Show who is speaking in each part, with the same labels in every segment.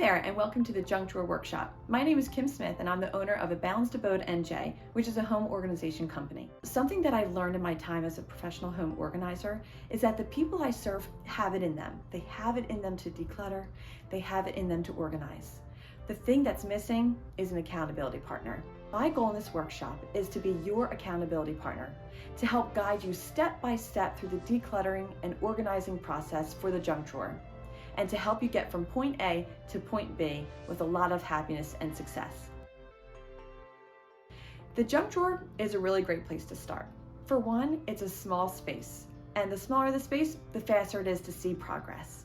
Speaker 1: there, and welcome to the Junk Drawer Workshop. My name is Kim Smith, and I'm the owner of A Balanced Abode NJ, which is a home organization company. Something that I've learned in my time as a professional home organizer is that the people I serve have it in them. They have it in them to declutter. They have it in them to organize. The thing that's missing is an accountability partner. My goal in this workshop is to be your accountability partner, to help guide you step by step through the decluttering and organizing process for the junk drawer, and to help you get from point A to point B with a lot of happiness and success. The junk drawer is a really great place to start. For one, it's a small space, and the smaller the space, the faster it is to see progress.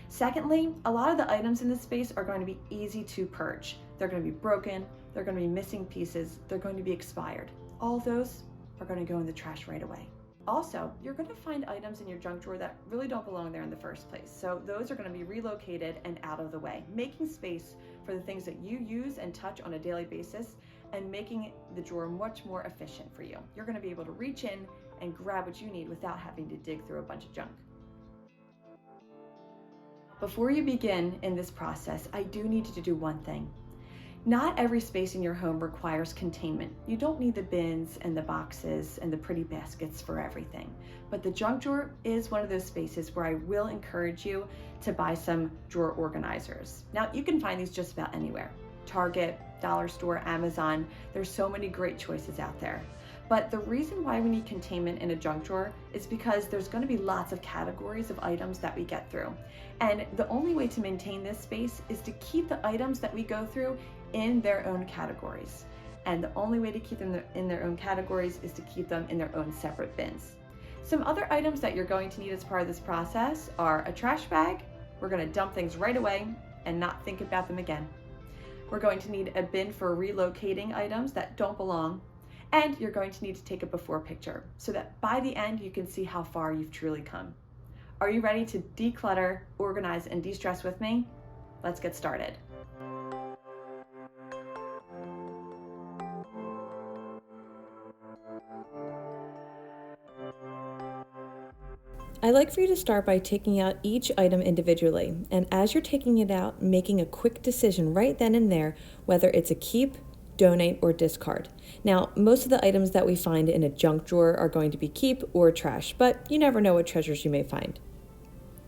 Speaker 1: Secondly, a lot of the items in this space are going to be easy to purge. They're going to be broken, they're going to be missing pieces, they're going to be expired. All those are going to go in the trash right away. Also, you're going to find items in your junk drawer that really don't belong there in the first place. So those are going to be relocated and out of the way, making space for the things that you use and touch on a daily basis and making the drawer much more efficient for you. You're going to be able to reach in and grab what you need without having to dig through a bunch of junk. Before you begin in this process, I do need you to do one thing. Not every space in your home requires containment. You don't need the bins and the boxes and the pretty baskets for everything. But the junk drawer is one of those spaces where I will encourage you to buy some drawer organizers. Now, you can find these just about anywhere. Target, Dollar Store, Amazon, there's so many great choices out there. But the reason why we need containment in a junk drawer is because there's going to be lots of categories of items that we get through. And the only way to maintain this space is to keep the items that we go through in their own categories. And the only way to keep them in their own categories is to keep them in their own separate bins. Some other items that you're going to need as part of this process are a trash bag. We're going to dump things right away and not think about them again. We're going to need a bin for relocating items that don't belong. And you're going to need to take a before picture so that by the end you can see how far you've truly come. Are you ready to declutter, organize, and de-stress with me? Let's get started. I'd like for you to start by taking out each item individually, and as you're taking it out, making a quick decision right then and there whether it's a keep, donate, or discard. Now, most of the items that we find in a junk drawer are going to be keep or trash, but you never know what treasures you may find.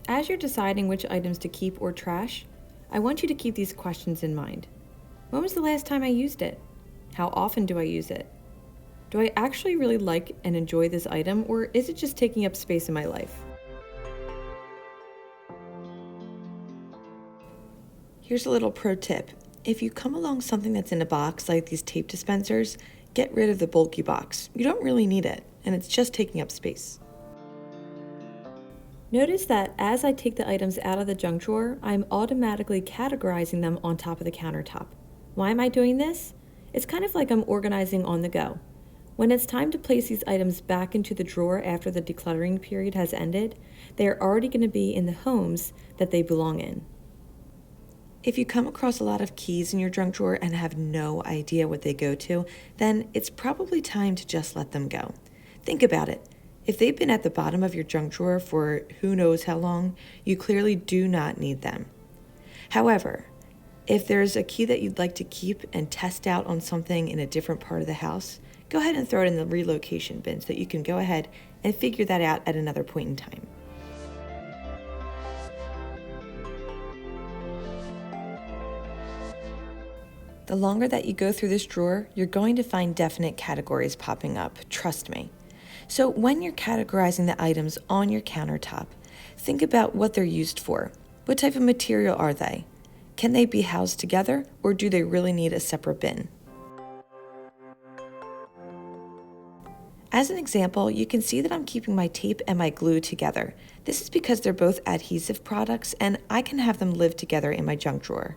Speaker 1: As you're deciding which items to keep or trash, I want you to keep these questions in mind. When was the last time I used it? How often do I use it? Do I actually really like and enjoy this item, or is it just taking up space in my life? Here's a little pro tip. If you come along something that's in a box like these tape dispensers, get rid of the bulky box. You don't really need it, and it's just taking up space. Notice that as I take the items out of the junk drawer, I'm automatically categorizing them on top of the countertop. Why am I doing this? It's kind of like I'm organizing on the go. When it's time to place these items back into the drawer after the decluttering period has ended, they are already going to be in the homes that they belong in. If you come across a lot of keys in your junk drawer and have no idea what they go to, then it's probably time to just let them go. Think about it. If they've been at the bottom of your junk drawer for who knows how long, you clearly do not need them. However, if there's a key that you'd like to keep and test out on something in a different part of the house, go ahead and throw it in the relocation bin so that you can go ahead and figure that out at another point in time. The longer that you go through this drawer, you're going to find definite categories popping up, trust me. So when you're categorizing the items on your countertop, think about what they're used for. What type of material are they? Can they be housed together, or do they really need a separate bin? As an example, you can see that I'm keeping my tape and my glue together. This is because they're both adhesive products and I can have them live together in my junk drawer.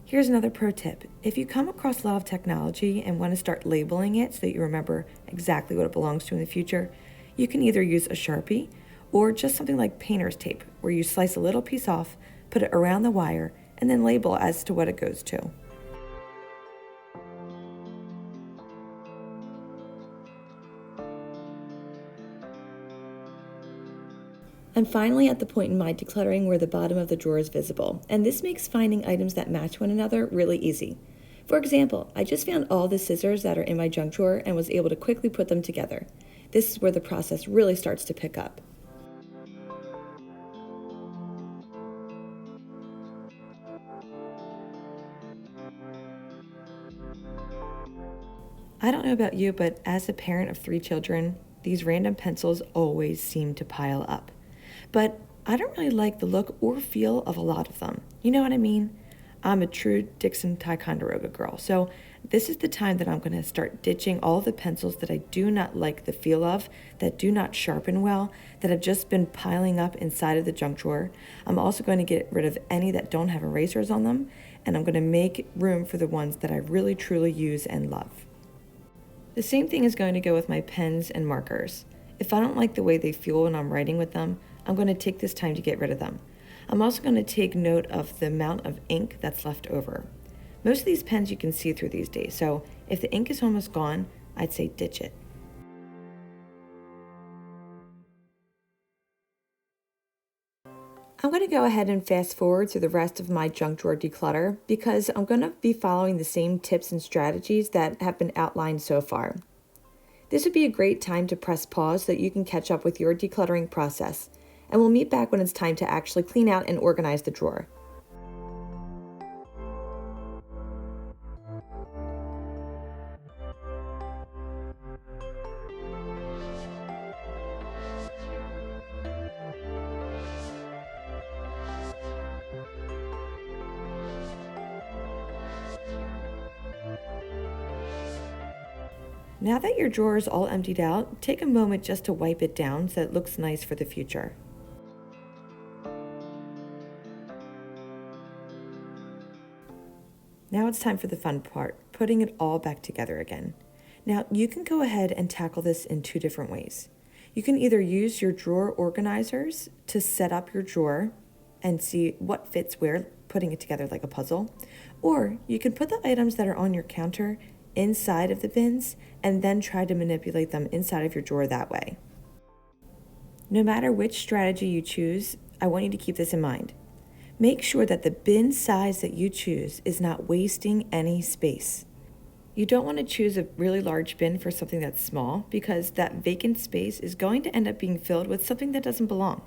Speaker 1: Here's another pro tip. If you come across a lot of technology and want to start labeling it so that you remember exactly what it belongs to in the future, you can either use a Sharpie or just something like painter's tape, where you slice a little piece off, put it around the wire, and then label as to what it goes to.
Speaker 2: I'm finally at the point in my decluttering where the bottom of the drawer is visible, and this makes finding items that match one another really easy. For example, I just found all the scissors that are in my junk drawer and was able to quickly put them together. This is where the process really starts to pick up. I don't know about you, but as a parent of 3 children, these random pencils always seem to pile up. But I don't really like the look or feel of a lot of them. You know what I mean? I'm a true Dixon Ticonderoga girl, so this is the time that I'm going to start ditching all the pencils that I do not like the feel of, that do not sharpen well, that have just been piling up inside of the junk drawer. I'm also going to get rid of any that don't have erasers on them, and I'm going to make room for the ones that I really truly use and love. The same thing is going to go with my pens and markers. If I don't like the way they feel when I'm writing with them, I'm going to take this time to get rid of them. I'm also going to take note of the amount of ink that's left over. Most of these pens you can see through these days, so if the ink is almost gone, I'd say ditch it. I'm going to go ahead and fast forward through the rest of my junk drawer declutter because I'm going to be following the same tips and strategies that have been outlined so far. This would be a great time to press pause so that you can catch up with your decluttering process, and we'll meet back when it's time to actually clean out and organize the drawer. Now that your drawer is all emptied out, take a moment just to wipe it down so it looks nice for the future. Now it's time for the fun part, putting it all back together again. Now you can go ahead and tackle this in 2 different ways. You can either use your drawer organizers to set up your drawer and see what fits where, putting it together like a puzzle, or you can put the items that are on your counter inside of the bins and then try to manipulate them inside of your drawer that way. No matter which strategy you choose, I want you to keep this in mind. Make sure that the bin size that you choose is not wasting any space. You don't want to choose a really large bin for something that's small because that vacant space is going to end up being filled with something that doesn't belong.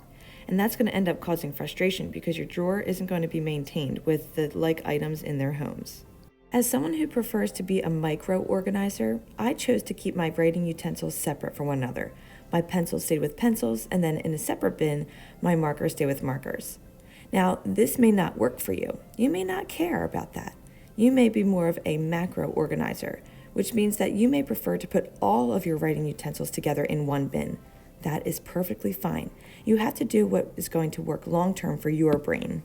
Speaker 2: And that's going to end up causing frustration because your drawer isn't going to be maintained with the like items in their homes. As someone who prefers to be a micro organizer, I chose to keep my writing utensils separate from one another. My pencils stayed with pencils, and then in a separate bin, my markers stay with markers. Now, this may not work for you. You may not care about that. You may be more of a macro organizer, which means that you may prefer to put all of your writing utensils together in one bin. That is perfectly fine. You have to do what is going to work long-term for your brain.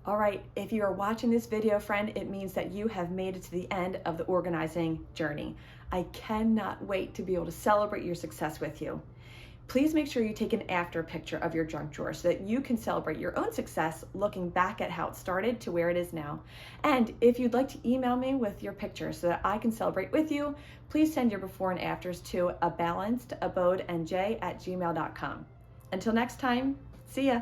Speaker 1: All right, if you are watching this video, friend, it means that you have made it to the end of the organizing journey. I cannot wait to be able to celebrate your success with you. Please make sure you take an after picture of your junk drawer so that you can celebrate your own success looking back at how it started to where it is now. And if you'd like to email me with your picture so that I can celebrate with you, please send your before and afters to abalancedabodendj@gmail.com. Until next time, see ya.